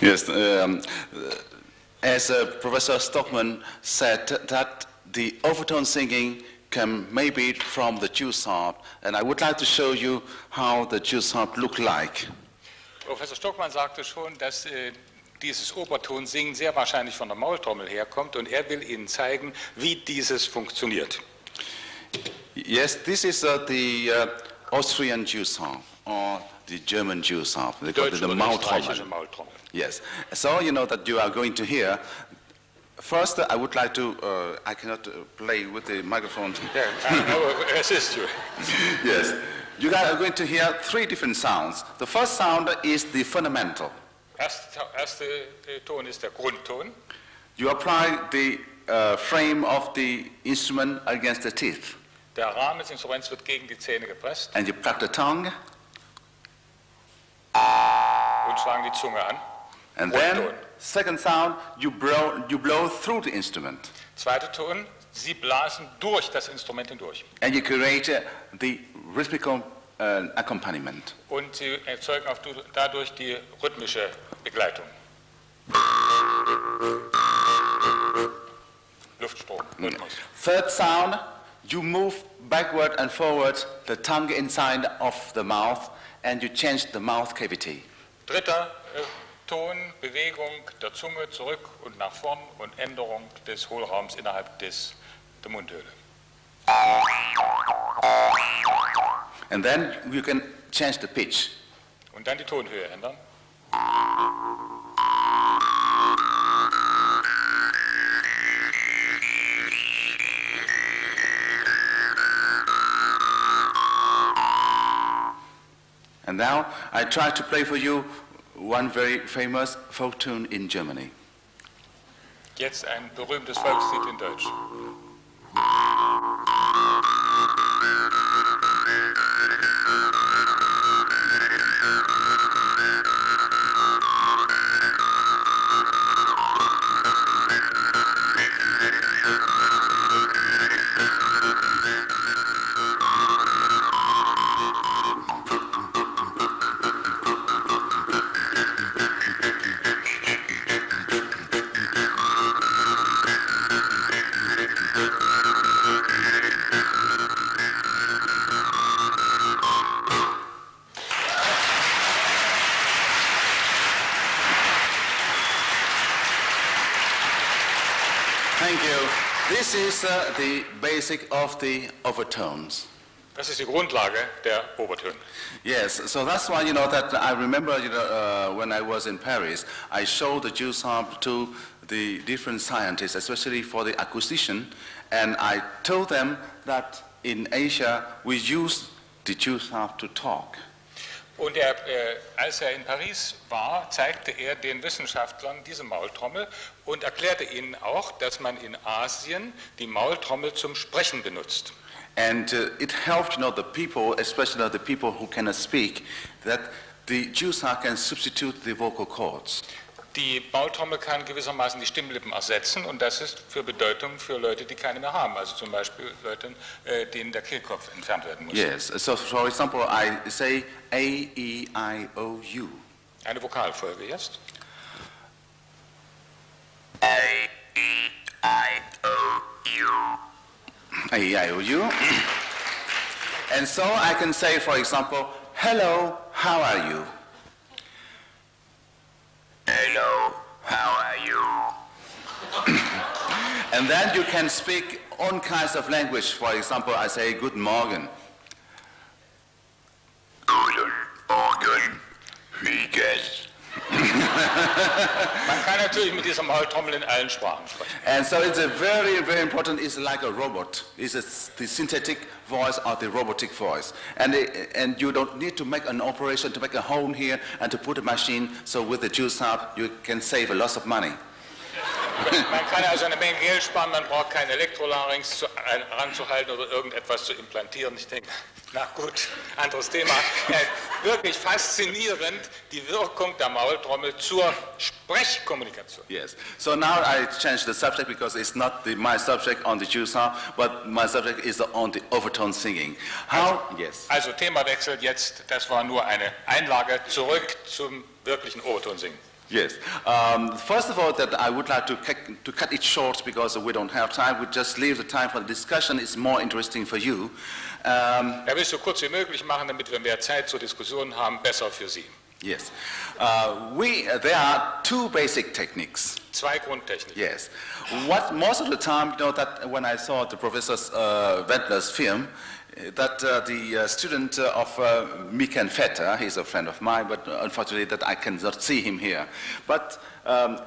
Yes, as Professor Stockman said, that the overtone singing can maybe from the Jews harp, and I would like to show you how the Jews harp look like. Professor Stockmann sagte schon, dass dieses Obertonsingen sehr wahrscheinlich von der Maultrommel herkommt, und er will Ihnen zeigen, wie dieses funktioniert. Yes, this is the Austrian Jews harp or the German Jews harp. They call it the Maultrommel. Yes. So you know that you are going to hear. First, I would like to. I cannot play with the microphone. Yeah, I will assist you. Yes. You are going to hear three different sounds. The first sound is the fundamental. Erste Ton ist der Grundton. You apply the frame of the instrument against the teeth. Der Rahmen des Instruments wird gegen die Zähne gepresst. And you pluck the tongue. Und schlagen die Zunge an. And then, second sound, you blow through the instrument. Zweiter Ton, Sie blasen durch das Instrument hindurch. And you create the rhythmical accompaniment. Und Sie erzeugen auch dadurch die rhythmische Begleitung. Luftstrom, Rhythmus. Third sound, you move backward and forward the tongue inside of the mouth and you change the mouth cavity. Dritter Ton, Bewegung der Zunge zurück und nach vorn und Änderung des Hohlraums innerhalb der Mundhöhle. And then you can change the pitch. Und dann die Tonhöhe ändern. And now I try to play for you one very famous folk tune in Germany. Jetzt ein berühmtes Volkslied in Deutsch. This is the basic of the overtones. Das ist die Grundlage der Obertöne. Yes, so that's why you know that I remember when I was in Paris, I showed the Jews harp to the different scientists, especially for the acoustician, and I told them that in Asia we use the Jews harp to talk. Und als er in Paris war, zeigte er den Wissenschaftlern diese Maultrommel und erklärte ihnen auch, dass man in Asien die Maultrommel zum Sprechen benutzt. And it helped, the people, especially the people who cannot speak, that the Jews harp can substitute the vocal cords. Die Maultrommel kann gewissermaßen die Stimmlippen ersetzen, und das ist für Bedeutung für Leute, die keine mehr haben, also zum Beispiel Leute, denen der Kehlkopf entfernt werden muss. Yes, so for example, I say A, E, I, O, U. Eine Vokalfolge jetzt. A, E, I, O, U. A, E, I, O, U. And so I can say, for example, hello, how are you? Hello, how are you? And then you can speak all kinds of language. For example, I say, Guten Morgen. Guten Morgen, wie geht's? Man kann natürlich mit dieser Maultrommel in allen Sprachen sprechen. And so it's a very, very important, it's like a robot. It's the synthetic voice or the robotic voice. And you don't need to make an operation to make a hole here and to put a machine, so with the Jews harp you can save a lot of money. Man kann also eine Menge Geld sparen, man braucht keinen Elektrolarynx ranzuhalten oder irgendetwas zu implantieren. Ich denke, na gut, anderes Thema. Wirklich faszinierend, die Wirkung der Maultrommel zur Sprechkommunikation. Yes. So now I change the subject because it's not my subject on the Jews harp, but my subject is on the overtone singing. Also Themawechsel jetzt, das war nur eine Einlage, zurück zum wirklichen Overtonsingen. Yes. First of all, that I would like to cut it short because we don't have time. We just leave the time for the discussion. It's more interesting for you. Er will es so kurz wie möglich machen, damit wir mehr Zeit zur Diskussion haben, besser für Sie. Yes. There are two basic techniques. Zwei Grundtechniken. Yes. Most of the time, that when I saw the Professor Wendler's film, that the student of Mikan Vetter, he's a friend of mine, but unfortunately that I cannot see him here. But the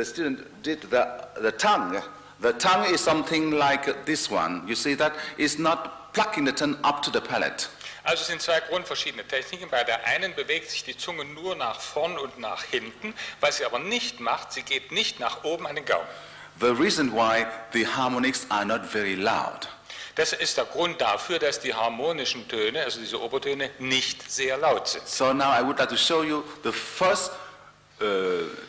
student did the tongue. The tongue is something like this one. You see that? It's not plucking the tongue up to the palate. Also es sind zwei grundverschiedene Techniken. Bei der einen bewegt sich die Zunge nur nach vorn und nach hinten. Was sie aber nicht macht, sie geht nicht nach oben an den Gaumen. The reason why the harmonics are not very loud. Das ist der Grund dafür, dass die harmonischen Töne, also diese Obertöne, nicht sehr laut sind. So now I would like to show you the first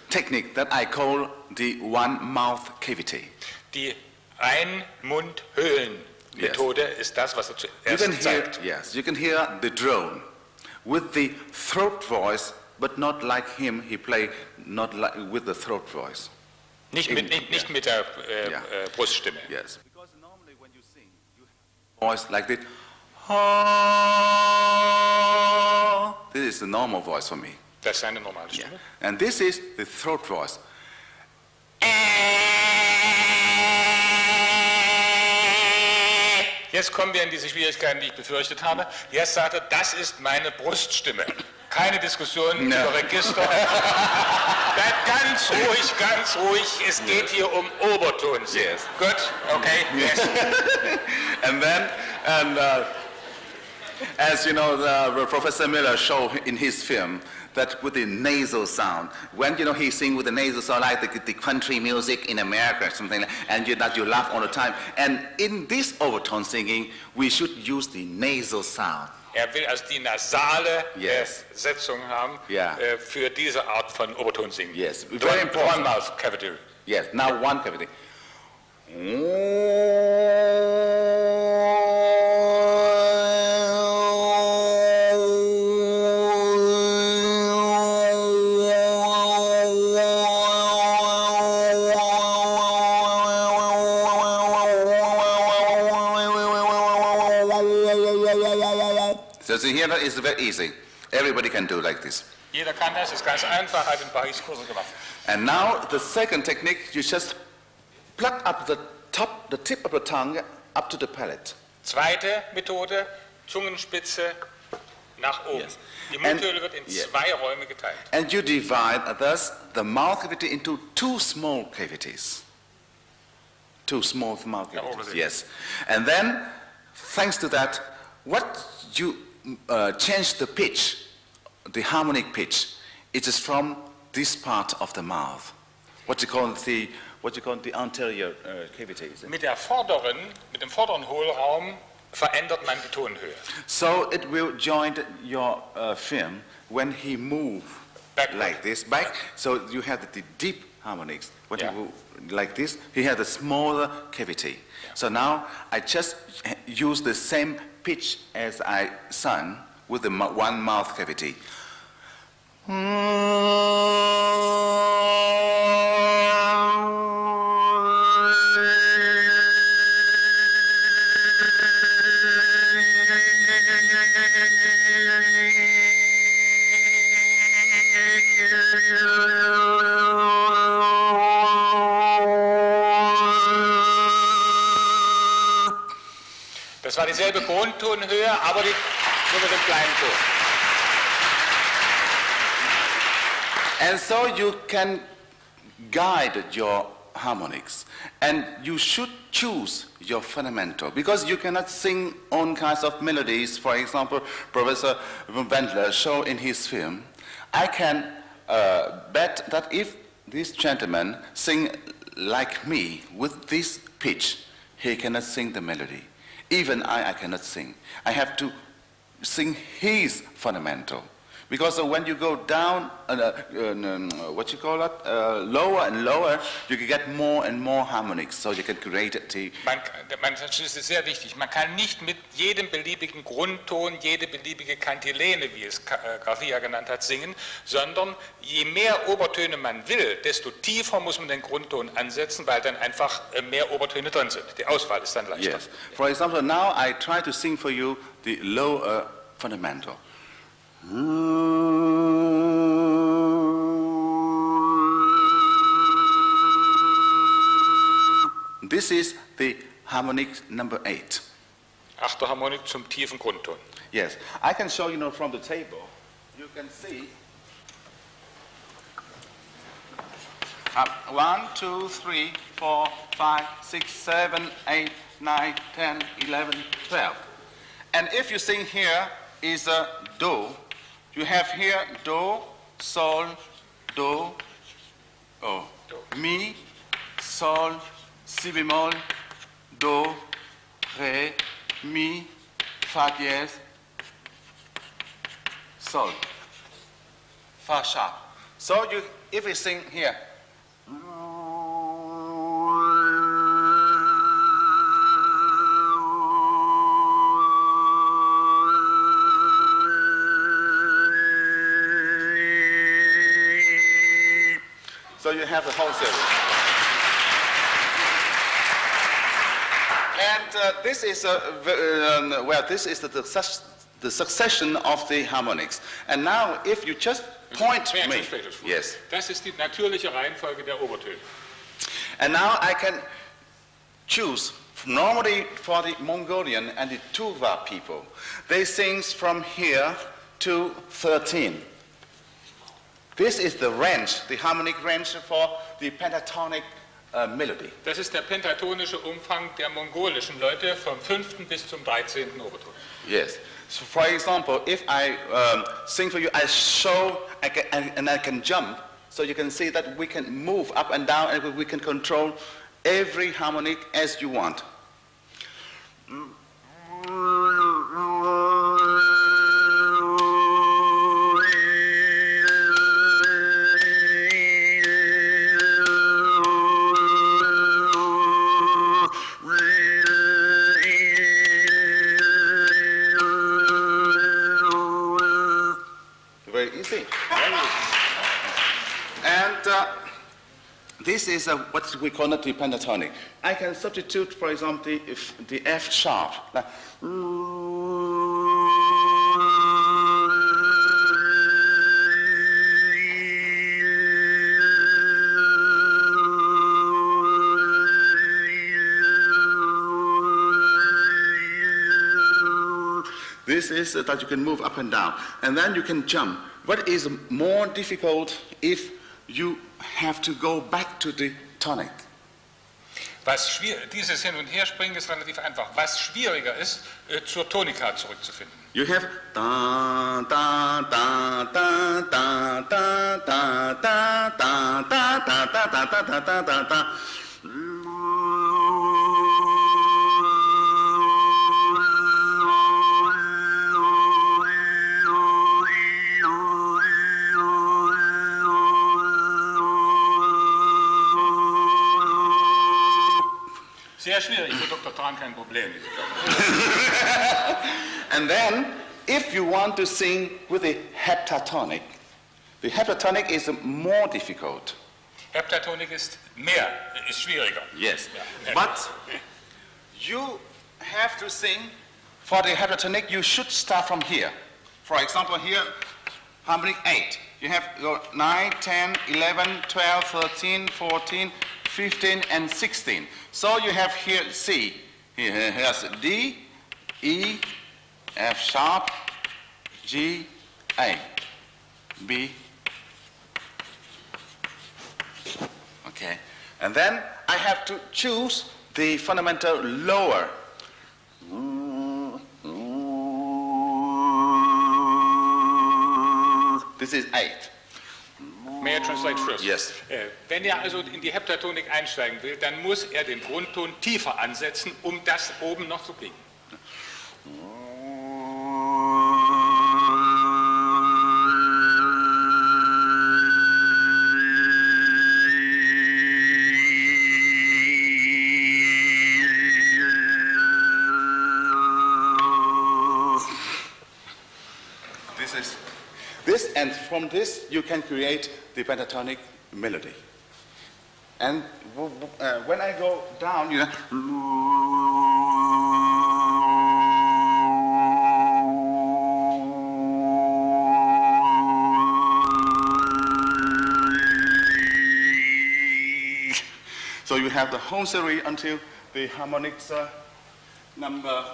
technique that I call the one-mouth cavity. Die Ein-Mund-Höhlen-Methode ist das, was er zuerst zeigt. Yes, you can hear the drone with the throat voice, but not like him. He played not like with the throat voice. Nicht mit der Bruststimme. Yes. Because normally when you sing, you have a voice like this. This is the normal voice for me. Das ist eine normale Stimme. Yeah. And this is the throat voice. Jetzt kommen wir in diese Schwierigkeiten, die ich befürchtet habe. Jetzt sagt er, das ist meine Bruststimme. Keine Diskussion über Register. Bleibt ganz ruhig. Es geht hier um Oberton. Yes. Gut, okay, yes. And then, as you know, the Professor Miller showed in his film that with the nasal sound, when he sing with the nasal sound like the country music in America or something, and you laugh all the time. And in this overtone singing, we should use the nasal sound. Er will also die nasale Setzung haben für diese Art von Obertonsingen. Yes, very important. One mouth cavity. Yes, now one cavity. So here that is very easy. Everybody can do like this. Jeder kann das, ist ganz einfach, hat in Paris Kurse gemacht. And now the second technique, you just pluck up the tip of the tongue up to the palate. Zweite Methode, Zungenspitze nach oben. Yes. Die Mundhöhle wird in zwei Räume geteilt. And you divide thus the mouth cavity into two small cavities. Two small mouth cavities. Yes. And then, thanks to that, what you change the pitch, the harmonic pitch, it is from this part of the mouth. What you call the anterior cavity. Mit dem vorderen Hohlraum verändert man die Tonhöhe. So it will join your film when he move like this back. So you have the deep harmonics. When he move like this, he has a smaller cavity. So now I just use the same pitch as I sung with the one mouth cavity. Das war dieselbe Grundtonhöhe, aber nur mit dem kleinen Ton. And so you can guide your harmonics, and you should choose your fundamental, because you cannot sing all kinds of melodies. For example, Professor Wendler showed in his film. I can bet that if this gentleman sing like me with this pitch, he cannot sing the melody. Even I cannot sing. I have to sing his fundamental, Because when you go down, what you call that, lower and lower, you can get more and more harmonics, so you can create the... Das ist sehr wichtig. Man kann nicht mit jedem beliebigen Grundton, jede beliebige Kantilene, wie es Garcia genannt hat, singen, sondern je mehr Obertöne man will, desto tiefer muss man den Grundton ansetzen, weil dann einfach mehr Obertöne drin sind. Die Auswahl ist dann leichter. Yes. For example, now I try to sing for you the low fundamental. This is the harmonic number 8. Achte Harmonik zum tiefen Grundton. Yes, I can show you now from the table. You can see 1, 2, 3, 4, 5, 6, 7, 8, 9, 10, 11, 12. And if you sing here is a do, you have here do, sol, do, mi, sol, si bemol, do, re, mi, fa dièse, sol, fa sharp. So if you sing here, so you have the whole series. And this is this is the succession of the harmonics. And now, if you just point me, yes. Das ist die natürliche Reihenfolge der Obertöne. And now I can choose. Normally, for the Mongolian and the Tuva people, they sing from here to 13. This is the range, the harmonic range for the pentatonic melody. Das ist der pentatonische Umfang der mongolischen Leute vom 5. bis zum 13. Oberton. Yes. So for example, if I sing for you, I show and I can jump, so you can see that we can move up and down and we can control every harmonic as you want. This is what we call the pentatonic. I can substitute, for example, the F sharp. This is that you can move up and down, and then you can jump. What is more difficult if you have to go back to the tonic? Dieses Hin- und Herspringen ist relativ einfach. Was schwieriger ist, zur Tonika zurückzufinden. You have da da da da da da da da da da da da da da da da. Sehr schwierig, für Dr. Tran kein Problem. And then, if you want to sing with a heptatonic, the heptatonic is more difficult. Heptatonic ist schwieriger. Yes, but you have to sing for the heptatonic. You should start from here. For example, here, harmonic 8. You have your 9, 10, 11, 12, 13, 14, 15, and 16. So you have here C. Here's D, E, F sharp, G, A, B. Okay. And then I have to choose the fundamental lower. This is 8. May I translate first? Yes. Wenn er also in die Heptatonik einsteigen will, dann muss er den Grundton tiefer ansetzen, um das oben noch zu kriegen. and from this you can create the pentatonic melody. And when I go down, you know, so you have the whole series until the harmonics number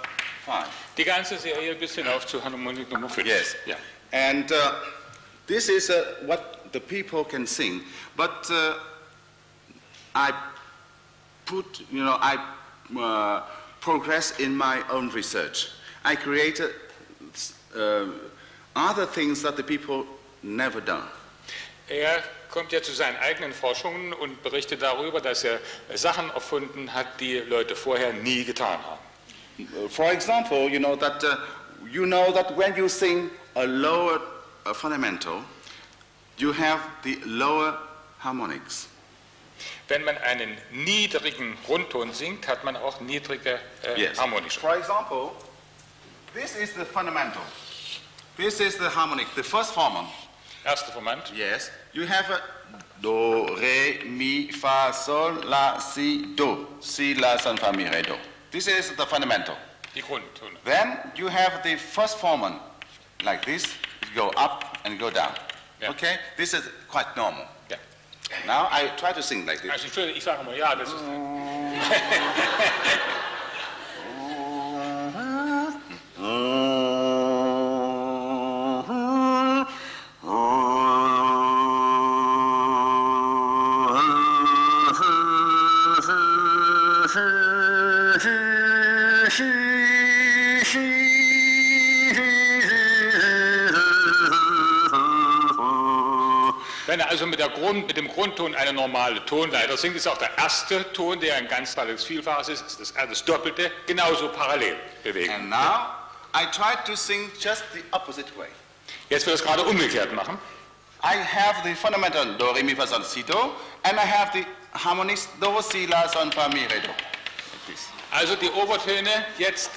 5. Die ganze Serie bis hinauf zu Harmonik Nummer 5. Yes. Ja. And this is what the people can sing. But I put, you know, I progress in my own research. I created other things that the people never done. Kommt ja zu seinen eigenen Forschungen und berichtet darüber, dass er Sachen erfunden hat, die Leute vorher nie getan haben. For example, you know that when you sing a lower fundamental, you have the lower harmonics. Wenn man einen niedrigen Grundton singt, hat man auch niedrige Yes. harmonische. For example, this is the fundamental. This is the harmonic, the first form. Erste Formant. Yes. You have a do, re, mi, fa, sol, la, si, do. Si, la, son, fa, mi, re, do. This is the fundamental. Die Grundtöne. Then you have the first form like this. You go up and go down. Yeah. Okay? This is quite normal. Ja. Now I try to sing like this. Also ich sage mal, ja, das ist... Wenn er also mit dem Grundton eine normale Tonleiter singt, ist auch der erste Ton, der ein ganzzahliges Vielfaches ist, das Doppelte, genauso parallel bewegen. And now I try to sing just the opposite way. Jetzt will er es gerade umgekehrt machen. I have the fundamental do, re, mi, fa, sol, si, do, and I have the harmonics do, si, la, son, fa, mi, re, do. Like this. Also die Obertöne jetzt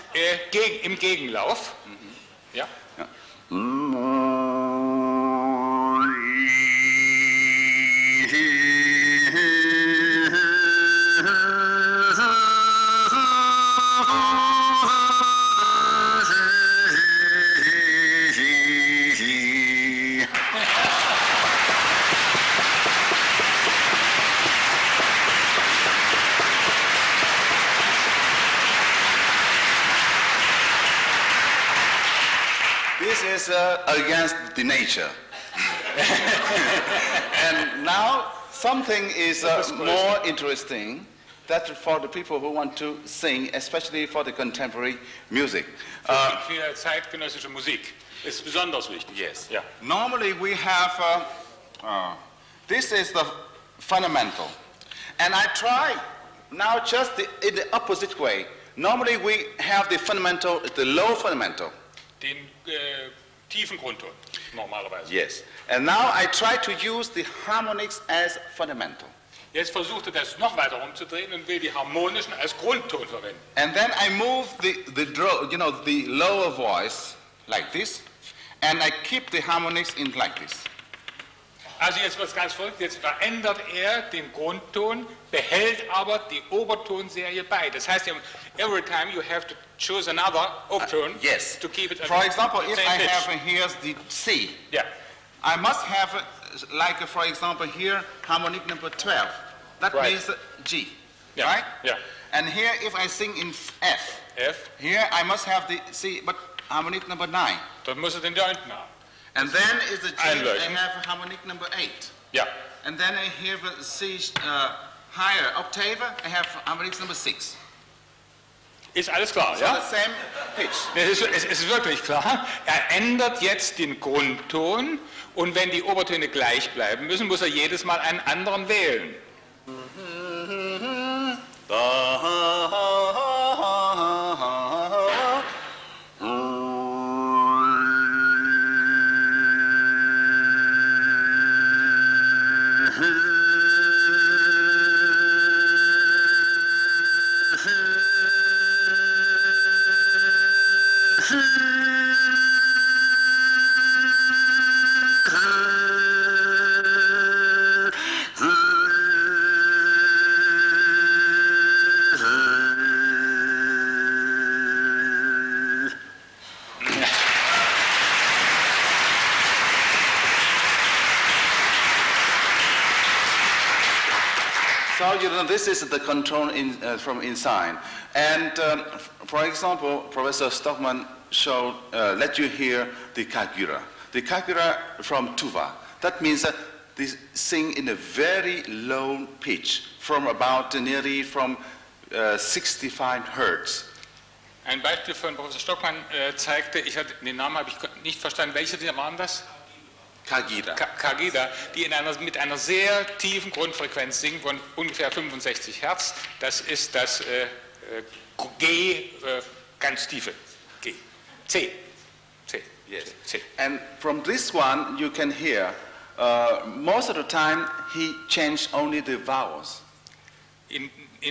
im Gegenlauf. Ja. Ja. This is against the nature. And now something is more interesting that for the people who want to sing, especially for the contemporary music. Für zeitgenössische Musik ist besonders wichtig. Yes. Ja. Normally we have, this is the fundamental. And I try now just in the opposite way. Normally we have the fundamental, the low fundamental. Den tiefen Grundton, normalerweise. Yes. And now I try to use the harmonics as fundamental. Jetzt versucht er das noch weiter umzudrehen und will die harmonischen als Grundton verwenden. And then I move the lower voice like this, and I keep the harmonics in like this. Also jetzt wird es ganz verrückt, jetzt verändert er den Grundton, behält aber die Obertonserie bei. Das heißt, every time you have to choose another overtone Yes. to keep it at For example, the if same I pitch. have here the C, Yeah. I must have, for example, here harmonic number 12. That Right. means G, Yeah. right? Yeah. And here, if I sing in F, F, here I must have the C, but harmonic number 9. dann muss er den da hinten haben. And then is the G, I Einleuchten. have harmonic number 8. Ja. And then I have a C higher octave, I have harmonics number 6. Ist alles klar, So ja? the same pitch. Es ist wirklich klar. Er ändert jetzt den Grundton und wenn die Obertöne gleich bleiben müssen, muss er jedes Mal einen anderen wählen. So you know, this is the control from inside. And for example, Professor Stockman showed, let you hear the kagura. The kagura from tuba. That means that they sing in a very low pitch, from about nearly from 65 Hertz. Ein Beispiel von Professor Stockmann zeigte, den Namen habe ich nicht verstanden, welche waren das? Kagida. Kagida, die mit einer sehr tiefen Grundfrequenz singen von ungefähr 65 Hertz. Das ist das G, ganz tiefe G. C. C. Yes. C. And from this one you can hear, most of the time he changed only the vowels.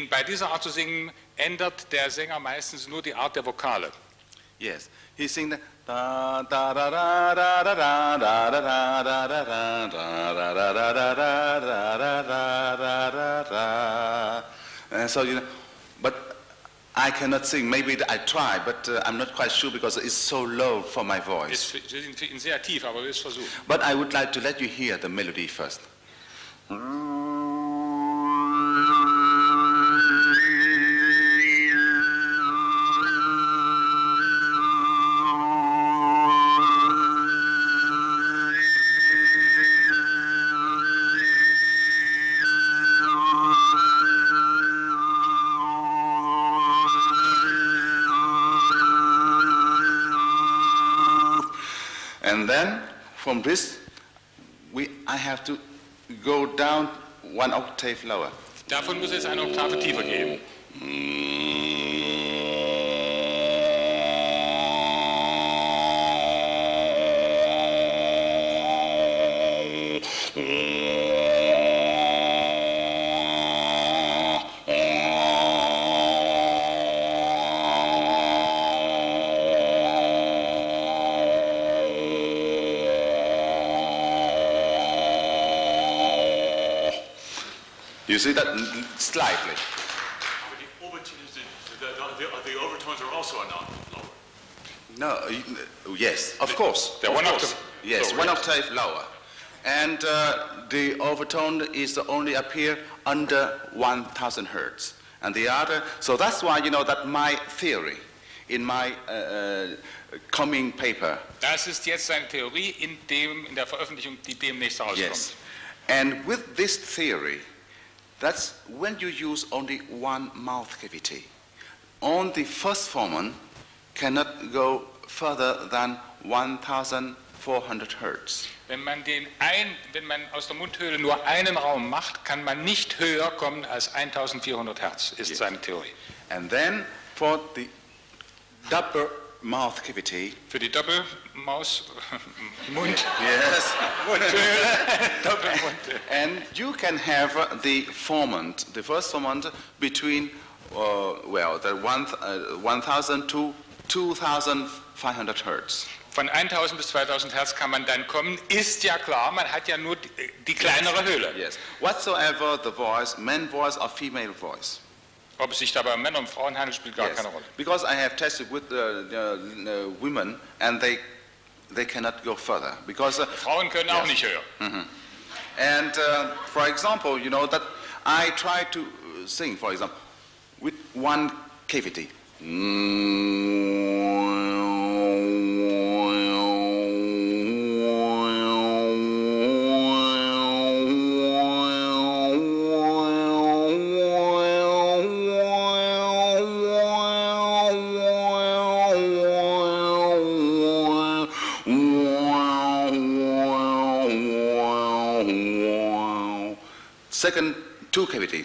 Bei dieser Art zu singen ändert der Sänger meistens nur die Art der Vokale. Yes, he sings da da da da da da da da da da da da da. And so you know, but I cannot sing. Maybe I try, but I'm not quite sure because it's so low for my voice. Sie sind für ihn sehr tief, aber wir es versuchen. But I would like to let you hear the melody first. And then from this, I have to go down one octave lower. Davon muss es eine Oktave tiefer gehen. You see that slightly. The overtones are also a knob lower. No, yes, of course. They're one octave. Yes, lower. one octave lower. And the overtone is only appear under 1000 Hertz. And the other, so that's why you know that my theory in my coming paper. Das ist jetzt seine Theorie in der Veröffentlichung, die demnächst rauskommt. Yes. And with this theory, that's when you use only one mouth cavity. On the first formant cannot go further than 1400 Hertz. Wenn man aus der Mundhöhle nur einen Raum macht, kann man nicht höher kommen als 1400 Hertz, ist seine Theorie. And then for the double mouth cavity. Für die Doppelmaus, Mund. Yes. Mundhöhle, Doppelmundhöhle. And you can have the formant, the first formant between, the 1000 to 2500 Hertz. Von 1000 bis 2000 Hertz kann man dann kommen, ist ja klar, man hat ja nur die kleinere Höhle. Yes. Whatsoever the voice, man voice or female voice. Ob es sich dabei um Männer und Frauen handelt, spielt gar Yes. keine Rolle. Because I have tested with women and they cannot go further. Because Frauen können auch nicht höher. Mm-hmm. And for example, you know that I try to sing, for example, with one cavity. Second, two cavity.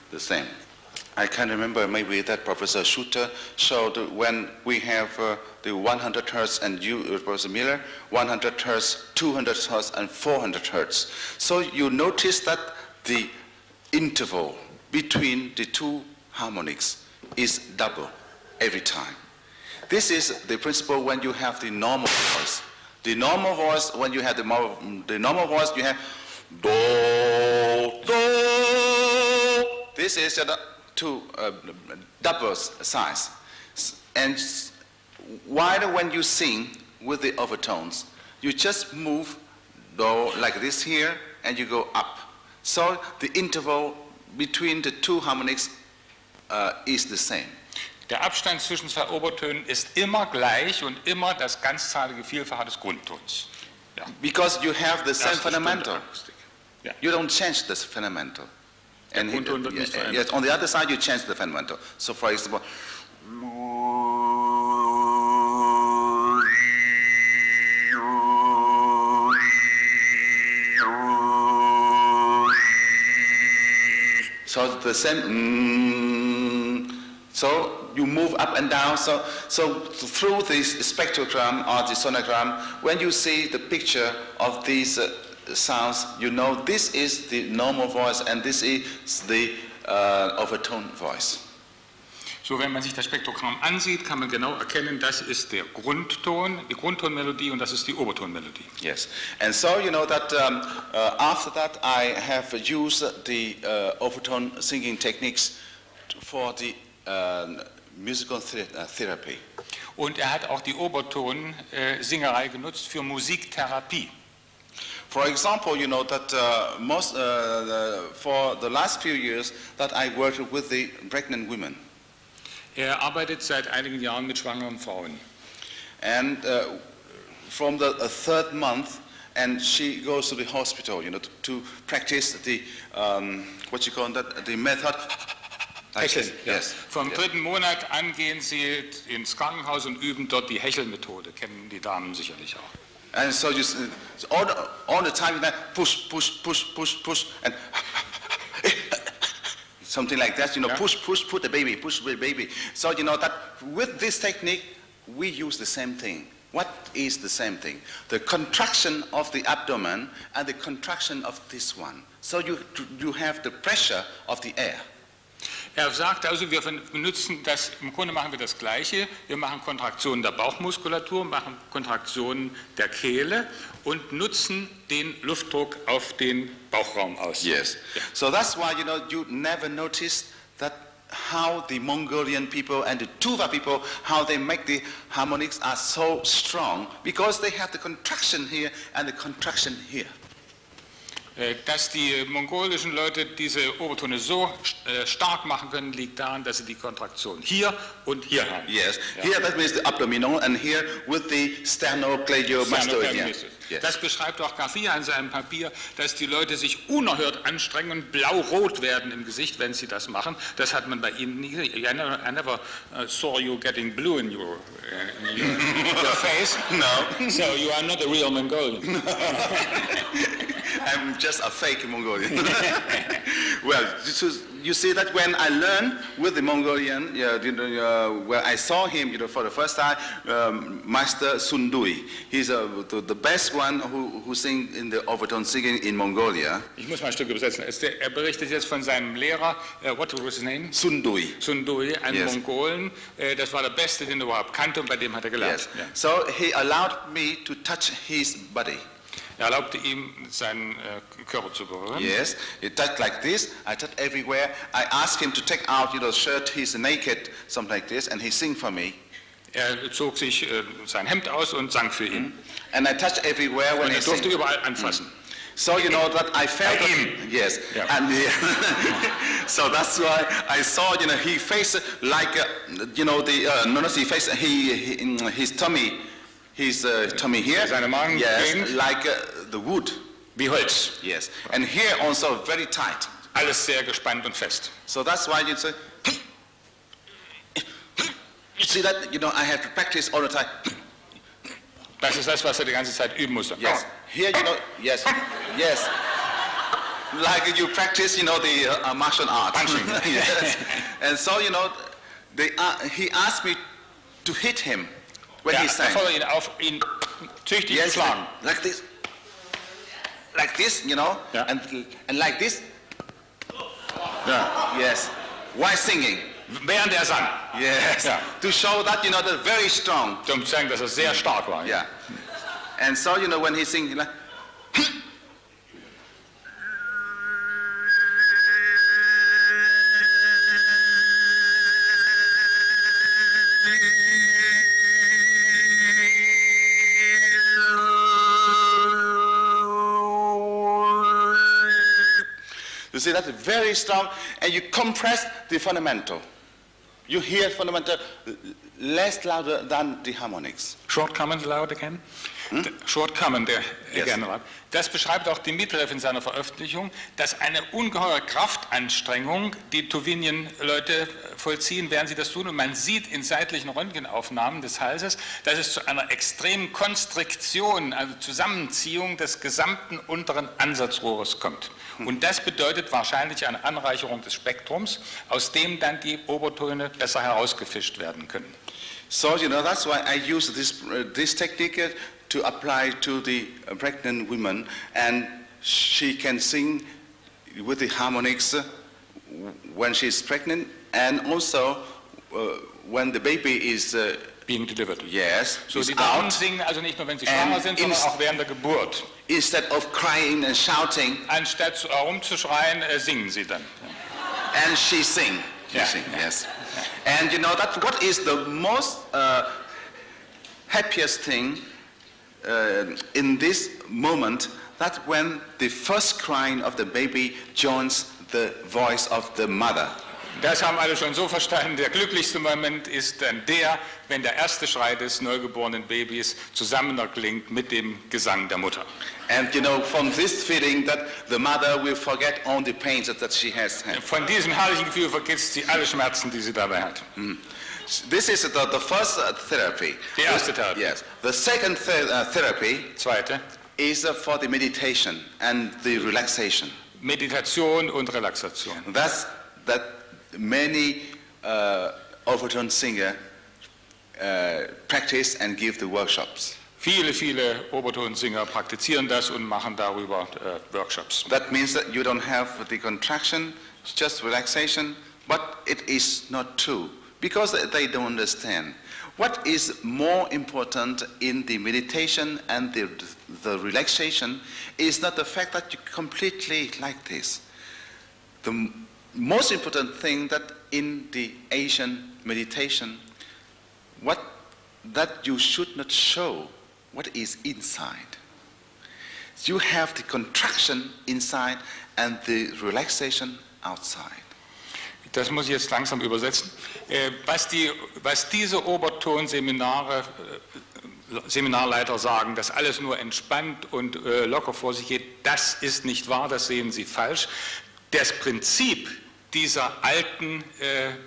The same. I can remember maybe that Professor Schutter showed when we have the 100 Hertz and Professor Miller, 100 Hertz, 200 Hertz, and 400 Hertz. So you notice that the interval between the two harmonics is double every time. This is the principle when you have the normal voice. The normal voice, when you have the normal voice, you have do, do. This is two double size. And while when you sing with the overtones, you just move do like this here, and you go up. So the interval between the two harmonics is the same. Der Abstand zwischen zwei Obertönen ist immer gleich und immer das ganzzahlige Vielfache des Grundtons. Ja. Because you have the same fundamental. Ja. You don't change this fundamental. Der Grundton wird nicht verändert. Yes, on the other side you change the fundamental. So for example, so the same. So you move up and down. So through this spectrogram or the sonogram, when you see the picture of these sounds, you know this is the normal voice and this is the overtone voice. So, wenn man sich das Spektrogramm ansieht, kann man genau erkennen, das ist der Grundton, die Grundtonmelodie und das ist die Obertonmelodie. Yes, and so you know that after that I have used the overtone singing techniques for the musical therapy. Und er hat auch die Oberton-Singerei genutzt für Musiktherapie. For example, you know that for the last few years that I worked with the pregnant women. Er arbeitet seit einigen Jahren mit schwangeren Frauen. And from the third month, and she goes to the hospital, you know, to practice the what you call that, the method. Hecheln. Ja. Yes. Vom dritten Monat an gehen sie ins Krankenhaus und üben dort die Hechelmethode. Kennen die Damen sicherlich auch. And so you all the time push, push, push, push, push, and something like that, you know, yeah. Push, put the baby, push the baby. So you know that with this technique, we use the same thing. What is the same thing? The contraction of the abdomen and the contraction of this one. So you have the pressure of the air. Er sagt also, wir benutzen das, im Grunde machen wir das Gleiche. Wir machen Kontraktionen der Bauchmuskulatur, machen Kontraktionen der Kehle und nutzen den Luftdruck auf den Bauchraum aus. Yes. Yeah. So that's why, you know, you never noticed that how the Mongolian people and the Tuva people, how they make the harmonics are so strong, because they have the contraction here and the contraction here. Dass die mongolischen Leute diese Obertone so stark machen können, liegt daran, dass sie die Kontraktion hier und hier haben. Yes, ja. Here that means the abdominal and here with the sternocleidomastoidea. Yes. Das beschreibt auch Garcia in seinem Papier, dass die Leute sich unerhört anstrengen und blau-rot werden im Gesicht, wenn sie das machen. Das hat man bei ihnen nie gesehen. I never saw you getting blue in your face. No. So you are not a real Mongolian. I'm just a fake Mongolian. Well, you see that when I learned with the Mongolian, where I saw him, you know, for the first time, Master Sundui. He's the best one who sings in the overtone singing in Mongolia. Ich muss mal ein Stück übersetzen. Er berichtet jetzt von seinem Lehrer, what was his name? Sundui. Sundui, ein Yes. Mongolen. Das war der Beste, den er überhaupt kannte und bei dem hat er gelernt. Yes. Ja. So he allowed me to touch his body. Er erlaubte ihm, seinen Körper zu berühren. Yes, he touched like this. I touched everywhere. I asked him to take out, you know, shirt. He's naked, something like this, and he sing for me. Er zog sich sein Hemd aus und sang für ihn. And I touched everywhere when Und he er durfte sing. überall anfassen. So you know that I felt him. Yes, Yeah. and so that's why I saw, you know, he face like, you know, the he face his tummy. His tummy here, Seine Magengegend. yes, like the wood. Wie Holz. Yes, and here also very tight. Alles sehr gespannt und fest. So that's why you say, you see that, you know, I have to practice all the time. Das ist das, was er die ganze Zeit üben musste. Yes, here, you know, yes, yes. Like you practice, you know, the martial arts. Punching. Yes. And so, you know, he asked me to hit him when he Er sang. fordert ihn auf, ihn tüchtig zu Yes, schlagen. like this, you know, Yeah. and like this. Ja. Yes. Why singing? Während er sang. Yes. Ja. To show that, they're very strong. Um zu zeigen, dass er sehr stark war. Yeah. And so, when he sings, like, you see, that's very strong, and you compress the fundamental. You hear fundamental less louder than the harmonics. Shortcoming loud again? Shortcoming Yes. again. Das beschreibt auch Dimitriev in seiner Veröffentlichung, dass eine ungeheure Kraftanstrengung die Tuvinian-Leute vollziehen, während sie das tun. Und man sieht in seitlichen Röntgenaufnahmen des Halses, dass es zu einer extremen Konstriktion, also Zusammenziehung des gesamten unteren Ansatzrohres kommt. Und das bedeutet wahrscheinlich eine Anreicherung des Spektrums, aus dem dann die Obertöne besser herausgefischt werden können. So, that's why I use this technique to apply to the pregnant women, and she can sing with the harmonics when she's pregnant, and also when the baby is being delivered. Yes, so is die Damen out, singen also nicht nur, wenn sie schwanger sind, sondern auch während der Geburt. Instead of crying and shouting, anstatt herumzuschreien, singen sie dann. And she sing. Yeah. Sing, yes. And that what is the most happiest thing in this moment, that when the first crying of the baby joins the voice of the mother. Das haben alle schon so verstanden. Der glücklichste Moment ist dann der, wenn der erste Schrei des neugeborenen Babys zusammenklingt mit dem Gesang der Mutter. And from this feeling that the mother will forget all the pains that she has had. Von diesem herrlichen Gefühl vergisst sie alle Schmerzen, die sie dabei hat. This is the first therapy. Die erste Therapie. Yes. The second therapy Zweite. Is for the meditation and the relaxation. Meditation und Relaxation. That's that many overtone singer practice and give the workshops. Viele Obertonsinger praktizieren das und machen darüber Workshops. That means that you don't have the contraction, it's just relaxation, but it is not true because they don't understand. What is more important in the meditation and the relaxation is not the fact that you completely like this. The most important thing that in the Asian meditation, that you should not show what is inside. You have the contraction inside and the relaxation outside. Das muss ich jetzt langsam übersetzen. Was diese Oberton-Seminarleiter sagen, dass alles nur entspannt und locker vor sich geht, das ist nicht wahr, das sehen Sie falsch. Das Prinzip dieser alten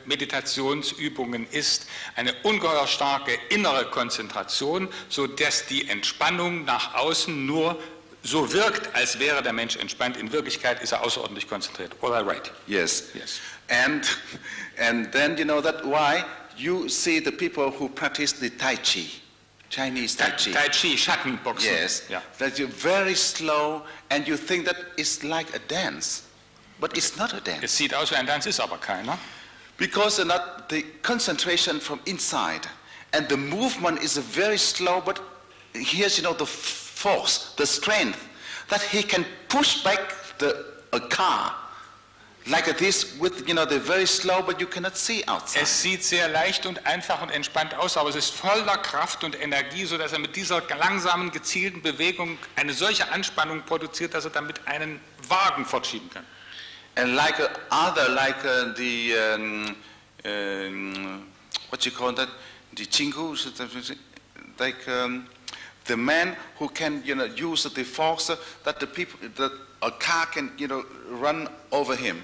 Meditationsübungen ist eine ungeheuer starke innere Konzentration, sodass die Entspannung nach außen nur so wirkt, als wäre der Mensch entspannt. In Wirklichkeit ist er außerordentlich konzentriert. All right? Yes. Yes. And then that why you see the people who practice the Tai Chi, Chinese Tai Chi. Tai Chi, Schattenboxen. Yes. Ja. That you're very slow and you think that it's like a dance. But it's not a dance. Es sieht aus wie ein Tanz, ist aber keiner. Because not the concentration from inside and the movement is very slow, but here's the force, the strength that he can push back a car like this with the very slow, but you cannot see outside. Es sieht sehr leicht und einfach und entspannt aus, aber es ist voller Kraft und Energie, sodass er mit dieser langsamen, gezielten Bewegung eine solche Anspannung produziert, dass er damit einen Wagen fortschieben kann. And like the what you call that, the chingu, like the man who can use the force that a car can run over him,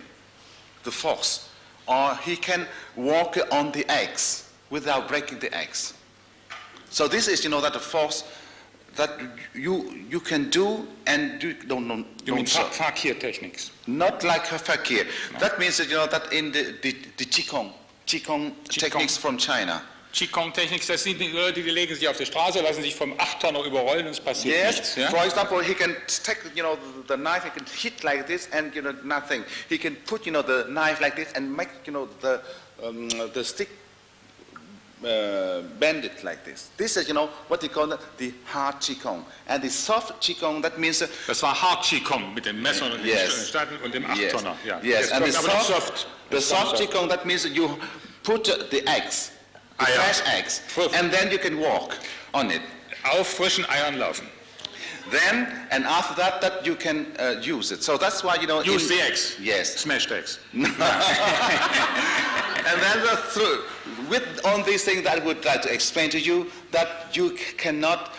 the force, or he can walk on the eggs without breaking the eggs. So this is that the force that you can do and you don't You mean Fakir-Techniks? Not like a fakir. No. That means that in the Qigong techniques from China. Qigong-Techniks, das sind die Leute, die legen sich auf die Straße, lassen sich vom 8-Tonner überrollen und es passiert nichts. Yes, for example, he can take the knife, he can hit like this and nothing. He can put the knife like this and make the the stick bend it like this. This is, what they call the hard Qigong. And the soft Qigong, that means... Das war Hard Qigong mit den Messern und den Stangen und dem Achttonner. Ja. Yes, and the soft Qigong, that means you put the eggs, the fresh eggs, and then you can walk on it. Auf frischen Eiern laufen. Then, and after that you can use it. So that's why, Use the eggs. Yes. Smashed eggs. And then with all these things that I would like to explain to you, that you cannot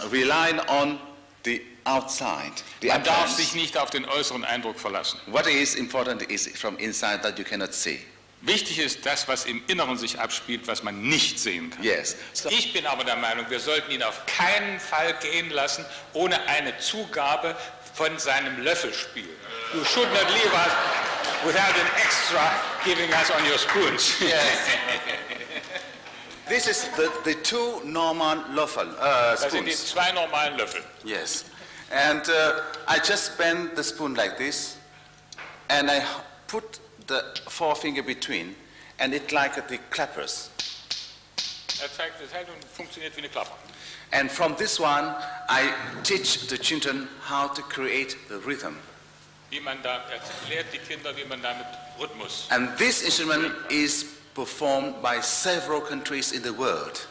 rely on the outside. Man darf sich nicht auf den äußeren Eindruck verlassen. What is important is from inside that you cannot see. Wichtig ist das, was im Inneren sich abspielt, was man nicht sehen kann. Yes. Ich bin aber der Meinung, wir sollten ihn auf keinen Fall gehen lassen, ohne eine Zugabe von seinem Löffelspiel. You should not leave us without an extra giving us on your spoons. Yes. This is the two normal Löffel, Das sind die spoons. zwei normalen Löffel. Yes. And I just bend the spoon like this, and I put the forefinger between, and it like the clappers. Das hält und funktioniert wie eine Klappe. And from this one, I teach the children how to create the rhythm. Lehrt die Kinder, wie man damit Rhythmus. And this instrument is performed by several countries in the world.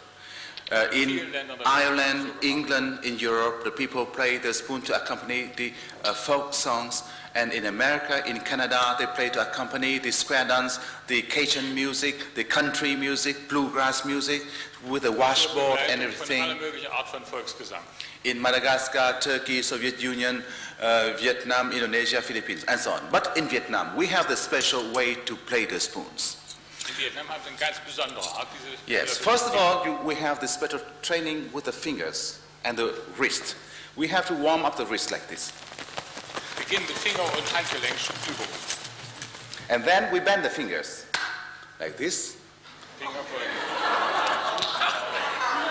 In Ireland, England, in Europe, the people play the spoon to accompany the folk songs. And in America, in Canada, they play to accompany the square dance, the Cajun music, the country music, bluegrass music, with a washboard and everything. Alle mögliche Art von Volksgesang. In Madagascar, Turkey, Soviet Union, Vietnam, Indonesia, Philippines, and so on. But in Vietnam, we have the special way to play the spoons. In Vietnam haben sie eine ganz besondere Art. Yes, first of all, we have the special training with the fingers and the wrist. We have to warm up the wrist like this. Beginnen die Finger- und Handgelenksübungen. And then we bend the fingers like this.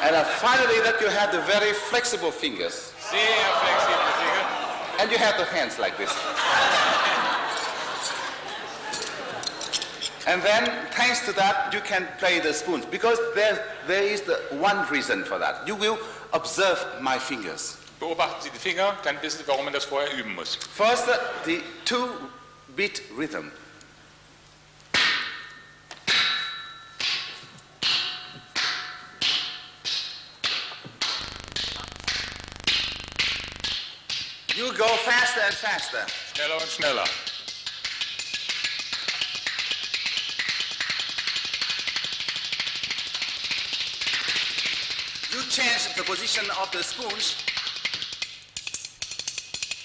And finally, that you have the very flexible fingers. Sehr flexible Finger. And you have the hands like this. And then, thanks to that, you can play the spoons. Because there is the one reason for that. You will observe my fingers. Beobachten Sie die Finger, dann wissen Sie, warum man das vorher üben muss. First, the 2-beat rhythm. You go faster and faster. Schneller und schneller. You change the position of the spoons.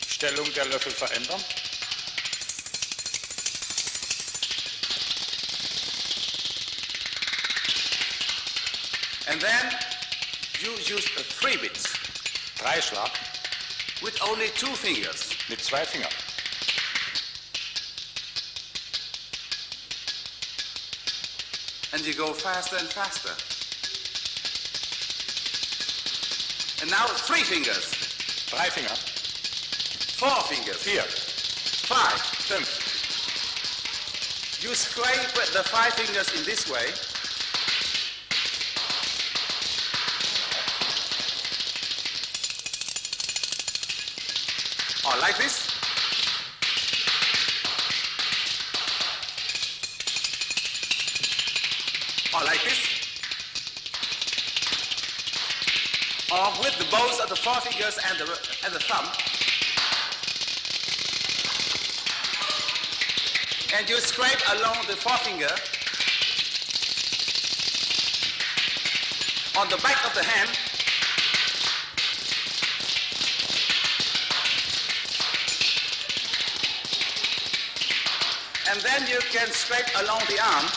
Stellung der Löffel verändern. And then you use 3 beats. Dreischlag with only 2 fingers. mit 2 Fingern. And you go faster and faster. And now 3 fingers. 3 Finger. 4 fingers. 4. 5. 5. You scrape the 5 fingers in this way. Or like this. Or like this. Or with the both of the 4 fingers and the thumb. And you scrape along the forefinger on the back of the hand. And then you can scrape along the arm.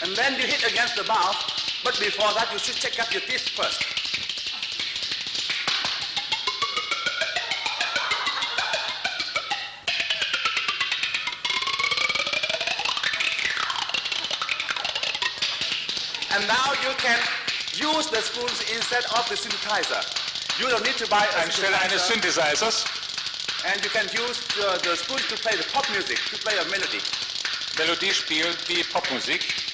And then you hit against the mouth, but before that you should check up your teeth first. And now you can use the spoons instead of the synthesizer. You don't need to buy a Anstelle eines synthesizer, Synthesizers and you can use the spoons to play the pop music, to play a melody. Melodie spielen wie Popmusik.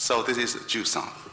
So this is Ju sound.